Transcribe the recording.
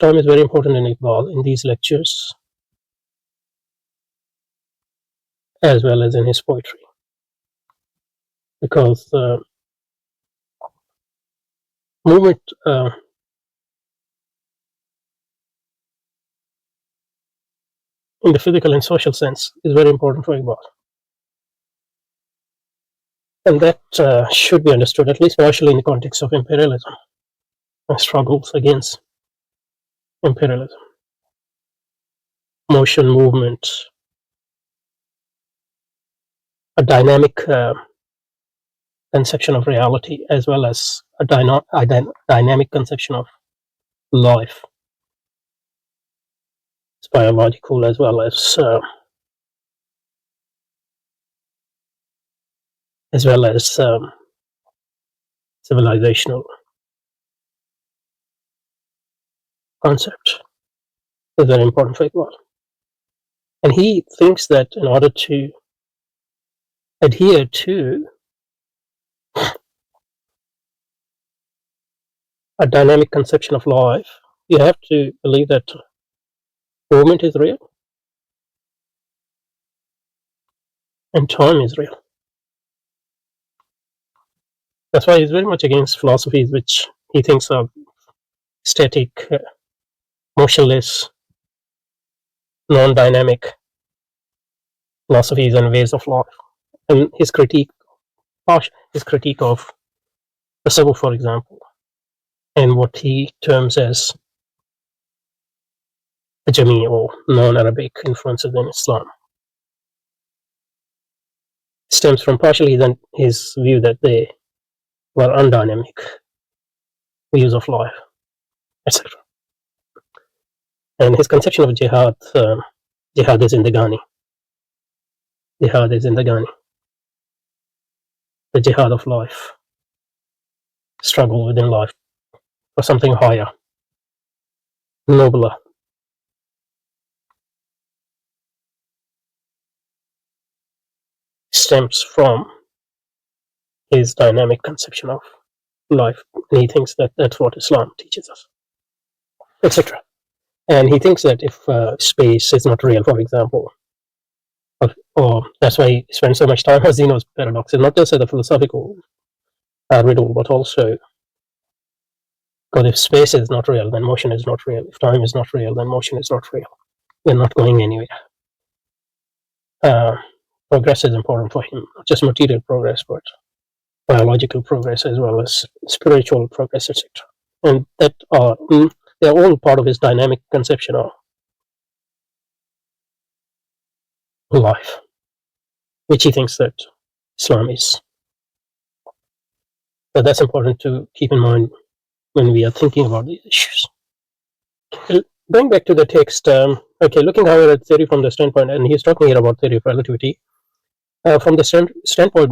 time is very important in Iqbal in these lectures as well as in his poetry, because movement in the physical and social sense is very important for Iqbal. And that should be understood, at least partially, in the context of imperialism and struggles against imperialism. Motion, movement, a dynamic conception of reality, as well as a dynamic conception of life. It's biological as well as civilizational concept is very important for Iqbal. And he thinks that in order to adhere to a dynamic conception of life, you have to believe that movement is real and time is real. That's why he's very much against philosophies which he thinks are static, motionless, non-dynamic philosophies and ways of life. And his critique of tasawwuf, for example, and what he terms as Ajami or non-Arabic influences in Islam stems from partially then his view that they were undynamic views of life, etc. And his conception of jihad, jihad is zindagani. Jihad is zindagani. The jihad of life, struggle within life for something higher, nobler. Stems from his dynamic conception of life, and he thinks that that's what Islam teaches us, etc. And he thinks that if space is not real, for example, or that's why he spends so much time on Zeno's paradox, and not just as a philosophical riddle, but also because if space is not real, then motion is not real. If time is not real, then motion is not real. We're not going anywhere. Progress is important for him, not just material progress, but biological progress as well as spiritual progress, etc. And that they're all part of his dynamic conception of life, which he thinks that Islam is. But that's important to keep in mind when we are thinking about these issues. Going back to the text, looking however at theory from the standpoint, and he's talking here about theory of relativity, from the standpoint